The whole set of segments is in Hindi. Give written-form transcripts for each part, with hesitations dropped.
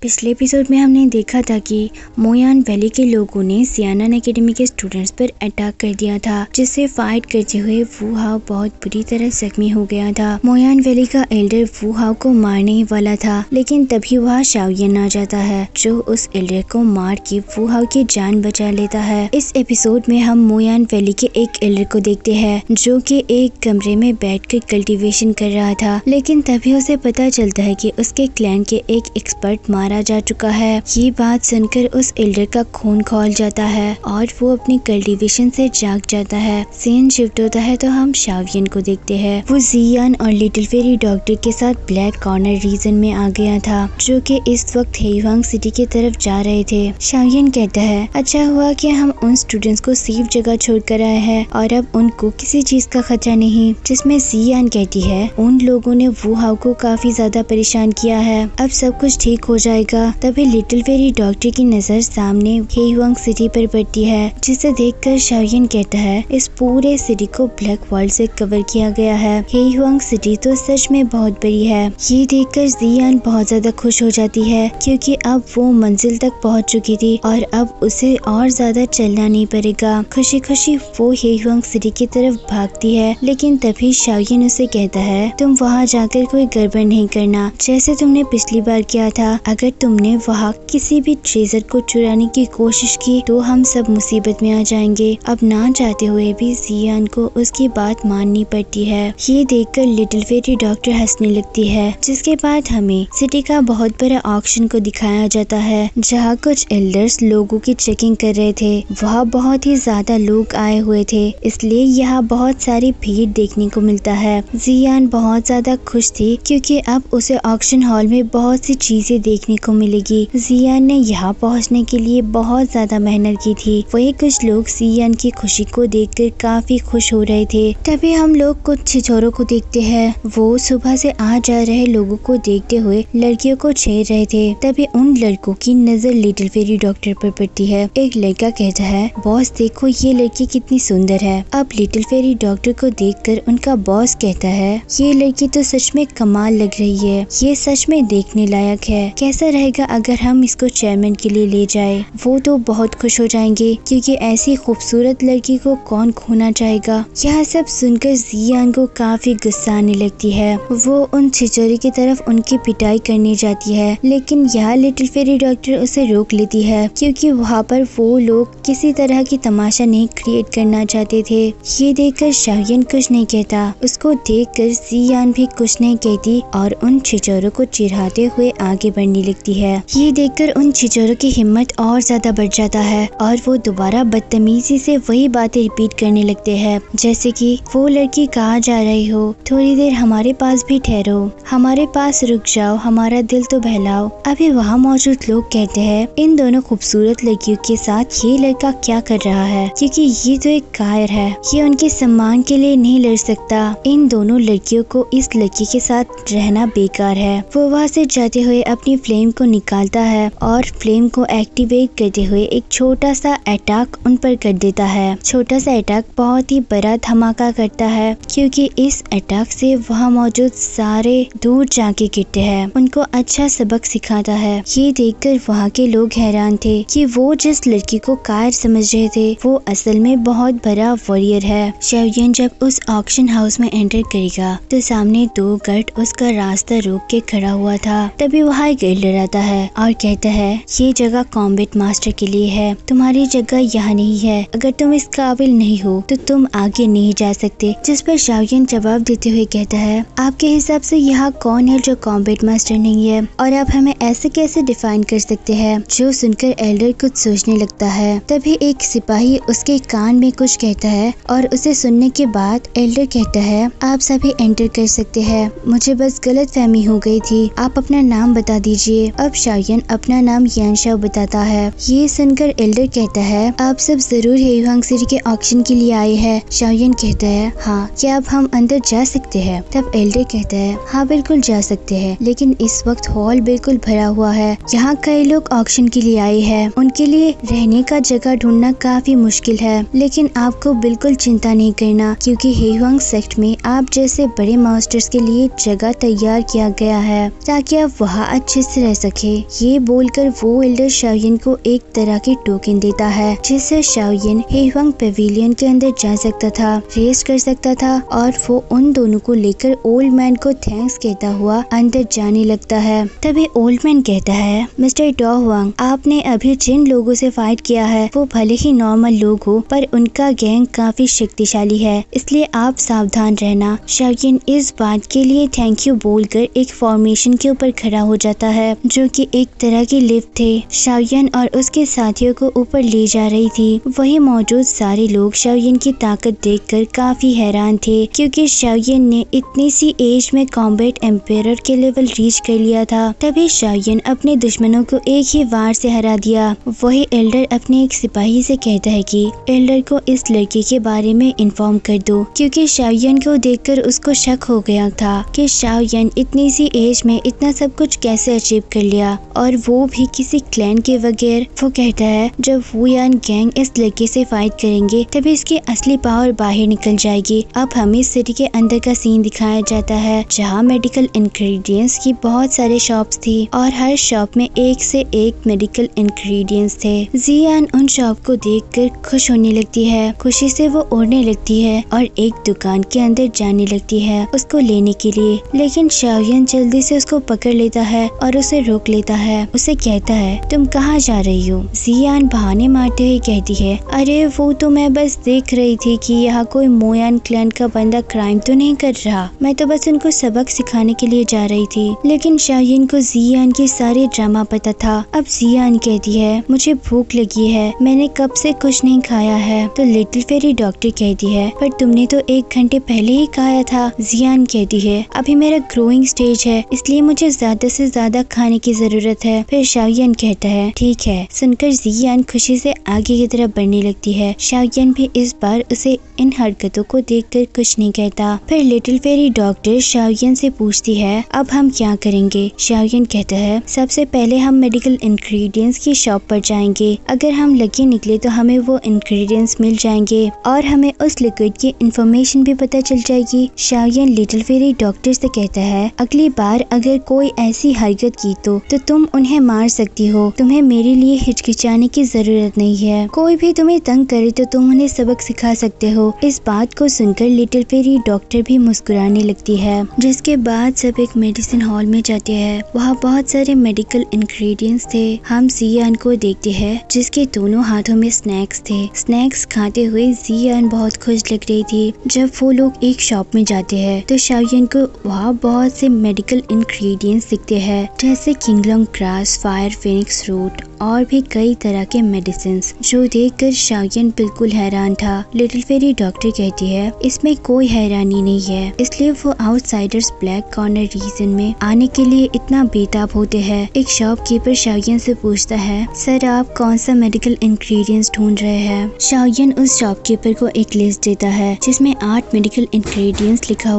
पिछले एपिसोड में हमने देखा था कि मोयान वैली के लोगों ने सियानन एकेडमी के स्टूडेंट्स पर अटैक कर दिया था, जिससे फाइट करते हुए वू हाओ बहुत बुरी तरह जख्मी हो गया था। मोयान वैली का एल्डर वू हाओ को मारने ही वाला था, लेकिन तभी वहाँ शाओयन आ जाता है, जो उस एल्डर को मार के वू हाओ की जान बचा लेता है। इस एपिसोड में हम मोयान वैली के एक एल्डर को देखते हैं, जो कि एक कमरे में बैठकर कल्टीवेशन कर रहा था, लेकिन तभी उसे पता चलता है कि उसके क्लैन के एक एक्सपर्ट मारा जा चुका है। ये बात सुनकर उस एल्डर का खून खौल जाता है और वो अपनी कल्टीवेशन से जाग जाता है। सीन शिफ्ट होता है तो हम शाओयन को देखते हैं। वो जियान और लिटिल फेरी डॉक्टर के साथ ब्लैक कॉर्नर रीजन में आ गया था, जो कि इस वक्त हेयुआंग सिटी की तरफ जा रहे थे। शाओयन कहता है, अच्छा हुआ कि हम उन स्टूडेंट्स को सेफ जगह छोड़कर आए हैं और अब उनको किसी चीज का खतरा नहीं। जिसमें जियान कहती है, उन लोगों ने वू हाओ को काफी ज्यादा परेशान किया है, अब सब कुछ ठीक हो जाएगा। तभी लिटिल फेरी डॉक्टर की नजर सामने हेयुआंग सिटी पर पड़ती है, जिसे देखकर शाओयन कहता है, इस पूरे सिटी को ब्लैक वर्ल्ड से कवर किया गया है। हेयुआंग सिटी तो सच में बहुत बड़ी है। ये देखकर जियान बहुत ज्यादा खुश हो जाती है, क्योंकि अब वो मंजिल तक पहुंच चुकी थी और अब उसे और ज्यादा चलना नहीं पड़ेगा। खुशी खुशी वो हेयुआंग सिटी की तरफ भागती है, लेकिन तभी शाओयन उसे कहता है, तुम वहाँ जाकर कोई गड़बड़ नहीं करना, जैसे तुमने पिछली बार किया था। अगर तुमने वहाँ किसी भी ट्रेजर को चुराने की कोशिश की तो हम सब मुसीबत में आ जाएंगे। अब ना चाहते हुए भी जियान को उसकी बात माननी पड़ती है। ये देखकर लिटिल फेरी डॉक्टर हंसने लगती है, जिसके बाद हमें सिटी का बहुत बड़ा ऑक्शन को दिखाया जाता है, जहाँ कुछ एल्डर्स लोगों की चेकिंग कर रहे थे। वहाँ बहुत ही ज्यादा लोग आए हुए थे, इसलिए यहाँ बहुत सारी भीड़ देखने को मिलता है। जियान बहुत ज्यादा खुश थी, क्योंकि अब उसे ऑक्शन हॉल में बहुत सी चीजें देखने को मिलेगी। जियान ने यहाँ पहुँचने के लिए बहुत ज्यादा मेहनत की थी। वही कुछ लोग जियान की खुशी को देखकर काफी खुश हो रहे थे। तभी हम लोग कुछ छिछोरों को देखते हैं। वो सुबह से आ जा रहे लोगों को देखते हुए लड़कियों को छेड़ रहे थे। तभी उन लड़कों की नजर लिटिल फेरी डॉक्टर पर पड़ती है। एक लड़का कहता है, बॉस देखो ये लड़की कितनी सुंदर है। अब लिटिल फेरी डॉक्टर को देखकर उनका बॉस कहता है, ये लड़की तो सच में कमाल लग रही है, ये सच में देखने लायक है। कैसा रहेगा अगर हम इसको चेयरमैन के लिए ले जाए। वो तो बहुत खुश हो जाएंगे, क्योंकि ऐसी खूबसूरत लड़की को कौन खोना चाहेगा। यह सब सुनकर जियान को काफी गुस्सा आने लगती है। वो उन छिछोरे की तरफ उनकी पिटाई करने जाती है, लेकिन यहाँ लिटिल फेरी डॉक्टर उसे रोक लेती है, क्योंकि वहाँ पर वो लोग किसी तरह की तमाशा नहीं क्रिएट करना चाहते थे। ये देखकर शाओयन कुछ नहीं कहता। उसको देखकर जियान भी कुछ नहीं कहती और उन छिछोरों को चिढ़ाते हुए आगे बढ़ने लगती है। ये देखकर उन छिछोरों की हिम्मत और ज्यादा बढ़ जाता है और वो दोबारा बदतमीजी से वही बातें रिपीट करने लगते हैं, जैसे कि वो लड़की कहाँ जा रही हो, थोड़ी देर हमारे पास भी ठहरो, हमारे पास रुक जाओ, हमारा दिल तो बहलाओ। अभी वहाँ मौजूद लोग कहते हैं, इन दोनों खूबसूरत लड़कियों के साथ ये लड़का क्या कर रहा है, क्योंकि ये तो एक कायर है, ये उनके सम्मान के लिए नहीं लड़ सकता। इन दोनों लड़कियों को इस लड़की के साथ रहना बेकार है। वो वहाँ से जाते हुए अपनी फ्लेम को निकालता है और फ्लेम को एक्टिवेट करते हुए एक छोटा सा अटैक उन पर कर देता है। छोटा सा अटैक बहुत ही बड़ा धमाका करता है, क्योंकि इस अटैक से वहाँ मौजूद सारे दूर जाके गिरते हैं। उनको अच्छा सबक सिखाता है। ये देखकर वहाँ के लोग हैरान थे कि वो जिस लड़की को कायर समझ रहे थे, वो असल में बहुत बड़ा वॉरियर है। शाओयन जब उस ऑक्शन हाउस में एंटर करेगा तो सामने दो गार्ड उसका रास्ता रोक के खड़ा हुआ था। तभी वहाँ एक एल्डर आता है और कहता है, ये जगह कॉम्बैट मास्टर के लिए है, तुम्हारी जगह यहाँ नहीं है। अगर तुम इस काबिल नहीं हो तो तुम आगे नहीं जा सकते। जिस पर शाओयन जवाब देते हुए कहता है, आपके हिसाब से यहाँ कौन है जो कॉम्बैट मास्टर नहीं है, और आप हमें ऐसे कैसे डिफाइन कर सकते हैं। जो सुनकर एल्डर कुछ सोचने लगता है। तभी एक सिपाही उसके कान में कुछ कहता है और उसे सुनने के बाद एल्डर कहता है, आप सभी एंटर कर सकते हैं, मुझे बस गलतफहमी हो गई थी, आप अपना नाम बता दीजिए। अब शाओयन अपना नाम यानशाओ बताता है। ये सुनकर एल्डर कहता है, आप सब जरूर हेयुआंग सिटी के ऑक्शन के लिए आए हैं। शाओयन कहता है, हाँ, क्या अब हम अंदर जा सकते हैं। तब एल्डर कहता है, हाँ बिल्कुल जा सकते हैं, लेकिन इस वक्त हॉल बिल्कुल भरा हुआ है। यहाँ कई लोग ऑक्शन के लिए आए हैं, उनके लिए रहने का जगह ढूंढना काफी मुश्किल है, लेकिन आपको बिल्कुल चिंता नहीं करना, क्योंकि हेयुआंग सेक्ट में आप जैसे बड़े मास्टर्स के लिए जगह तैयार किया गया है, ताकि आप वहाँ अच्छे से रह रह सके। ये बोलकर वो एल्डर शाओयन को एक तरह की टोकन देता है जिससे शाओयन हेहुआंग पेविलियन के अंदर जा सकता था, रेस्ट कर सकता था और वो उन दोनों को लेकर ओल्ड मैन को थैंक्स कहता हुआ अंदर जाने लगता है। तभी ओल्ड मैन कहता है, मिस्टर डॉ हुआंग, आपने अभी जिन लोगों से फाइट किया है वो भले ही नॉर्मल लोग हो पर उनका गैंग काफी शक्तिशाली है, इसलिए आप सावधान रहना। शाओयन इस बात के लिए थैंक यू बोलकर एक फॉर्मेशन के ऊपर खड़ा हो जाता है जो कि एक तरह की लिफ्ट थे। शाओयन और उसके साथियों को ऊपर ले जा रही थी। वही मौजूद सारे लोग शाओयन की ताकत देखकर काफी हैरान थे क्योंकि शाओयन ने इतनी सी एज में कॉम्बैट एम्पायर के लेवल रीच कर लिया था। तभी शाओयन अपने दुश्मनों को एक ही वार से हरा दिया। वही एल्डर अपने एक सिपाही से कहता है कि एल्डर को इस लड़के के बारे में इन्फॉर्म कर दो क्योंकि शाओयन को देखकर उसको शक हो गया था कि शाओयन इतनी सी एज में इतना सब कुछ कैसे अचीव कर लिया और वो भी किसी क्लैन के बगैर। वो कहता है जब वुयान गैंग इस लड़के से फाइट करेंगे तभी इसकी असली पावर बाहर निकल जाएगी। अब हमें सिटी के अंदर का सीन दिखाया जाता है जहाँ मेडिकल इंग्रेडिएंट्स की बहुत सारे शॉप्स थी और हर शॉप में एक से एक मेडिकल इंग्रेडिएंट्स थे। जियान उन शॉप को देखकर खुश होने लगती है, खुशी से वो उड़ने लगती है और एक दुकान के अंदर जाने लगती है उसको लेने के लिए, लेकिन शाओयन जल्दी से उसको पकड़ लेता है और उसे रोक लेता है। उसे कहता है तुम कहाँ जा रही हो? जियान बहाने मारते हुए कहती है अरे वो तो मैं बस देख रही थी कि यहाँ कोई मोयान क्लैन का बंदा क्राइम तो नहीं कर रहा, मैं तो बस उनको सबक सिखाने के लिए जा रही थी। लेकिन शाओयन को जियान की सारी ड्रामा पता था। अब जियान कहती है मुझे भूख लगी है, मैंने कब से कुछ नहीं खाया है। तो लिटिल फेरी डॉक्टर कहती है पर तुमने तो 1 घंटे पहले ही खाया था। जियान कहती है अभी मेरा ग्रोइंग स्टेज है इसलिए मुझे ज्यादा से ज्यादा खाने की जरूरत है। फिर शाओयन कहता है ठीक है। सुनकर जियान खुशी से आगे की तरफ बढ़ने लगती है। शाओयन भी इस बार उसे इन हरकतों को देखकर कुछ नहीं कहता। फिर लिटिल फेरी डॉक्टर शाओयन से पूछती है अब हम क्या करेंगे? शाओयन कहता है सबसे पहले हम मेडिकल इंग्रेडिएंट्स की शॉप पर जाएंगे, अगर हम लकी निकले तो हमें वो इंग्रेडिएंट्स मिल जाएंगे और हमें उस लिक्विड की इंफॉर्मेशन भी पता चल जाएगी। शाओयन लिटिल फेरी डॉक्टर से कहता है अगली बार अगर कोई ऐसी हरकत की तो तुम उन्हें मार सकती हो, तुम्हें मेरे लिए हिचकिचाने की जरूरत नहीं है। कोई भी तुम्हें तंग करे तो तुम उन्हें सबक सिखा सकते हो। इस बात को सुनकर लिटिल फेरी डॉक्टर भी मुस्कुराने लगती है। जिसके बाद सब एक मेडिसिन हॉल में जाते हैं। वहाँ बहुत सारे मेडिकल इंग्रेडिएंट्स थे। हम जियान को देखते हैं जिसके दोनों हाथों में स्नैक्स थे। स्नैक्स खाते हुए जियान बहुत खुश लग रही थी। जब वो लोग एक शॉप में जाते हैं तो शाओयन को वहाँ बहुत से मेडिकल इंग्रेडिएंट्स दिखते हैं जैसे किंगलोंग ग्रास, फायर फिनिक्स रूट और भी कई तरह के मेडिसिन, जो देखकर शाओयन बिल्कुल हैरान था। लिटिल फेरी डॉक्टर कहती है इसमें कोई हैरानी नहीं है, इसलिए वो आउटसाइडर्स ब्लैक कॉर्नर रीजन में आने के लिए इतना बेताब होते हैं। एक शॉपकीपर शाओयन से पूछता है सर आप कौन सा मेडिकल इंग्रेडिएंट्स ढूंढ रहे हैं? शाओयन उस शॉपकीपर को एक लिस्ट देता है जिसमें 8 मेडिकल इंग्रेडिएंट्स लिखा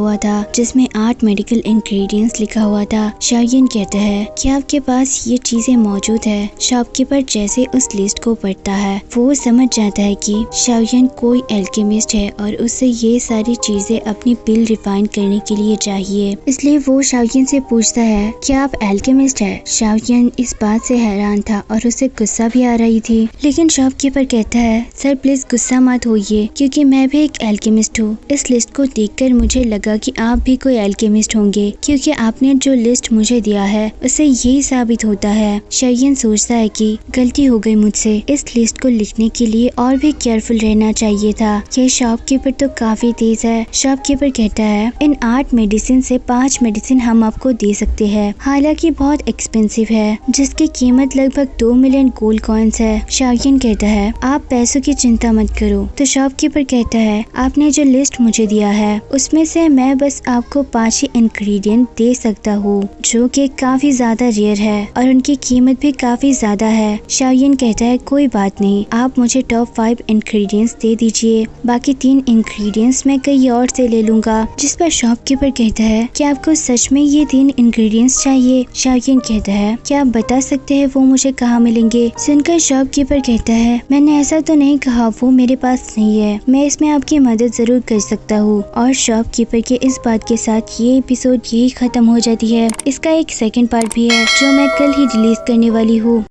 हुआ था शाओयन कहता है क्या आपके पास ये चीजें मौजूद है? शॉपकीपर जैसे उस लिस्ट को पढ़ता है वो समझ जाता है कि शाओयन कोई एल्केमिस्ट है और उससे ये सारी चीजें अपनी बिल रिफाइन करने के लिए चाहिए, इसलिए वो शाओयन से पूछता है क्या आप एल्केमिस्ट है? शाओयन इस बात से हैरान था और उसे गुस्सा भी आ रही थी, लेकिन शॉपकीपर कहता है सर प्लीज गुस्सा मत होइए क्योंकि मैं भी एक एल्केमिस्ट हूँ। इस लिस्ट को देखकर मुझे लगा कि आप भी कोई एल्केमिस्ट होंगे क्योंकि आपने जो लिस्ट मुझे दिया है उससे यही साबित होता है। शाओयन सोचता है कि गलती हो गई मुझसे, इस लिस्ट को लिखने के लिए और भी केयरफुल रहना चाहिए था। ये शॉपकीपर तो काफी तेज है। शॉपकीपर कहता है इन 8 मेडिसिन से 5 मेडिसिन हम आपको दे सकते हैं, हालांकि बहुत एक्सपेंसिव है जिसकी कीमत लगभग 2 मिलियन गोल्ड कॉइन्स है। शाओयन कहता है आप पैसों की चिंता मत करो। तो शॉपकीपर कहता है आपने जो लिस्ट मुझे दिया है उसमें से मैं बस आपको 5 ही इंग्रेडिएंट दे सकता हूँ जो कि काफी ज्यादा रेयर है और उनकी कीमत भी काफी ज्यादा है। शाओयिन कहता है कोई बात नहीं, आप मुझे टॉप 5 इंग्रेडिएंट्स दे दीजिए, बाकी 3 इंग्रेडिएंट्स मैं कहीं और से ले लूंगा। जिस पर शॉपकीपर कहता है कि आपको सच में ये 3 इंग्रेडिएंट्स चाहिए? शाओयिन कहता है क्या आप बता सकते हैं वो मुझे कहाँ मिलेंगे? सुनकर शॉपकीपर कहता है मैंने ऐसा तो नहीं कहा, वो मेरे पास नहीं है, मैं इसमें आपकी मदद जरूर कर सकता हूँ। और शॉपकीपर के इस बात के साथ ये एपिसोड यही खत्म हो जाती है। इसका एक सेकंड पार्ट भी है जो मैं कल ही रिलीज करने वाली हूँ।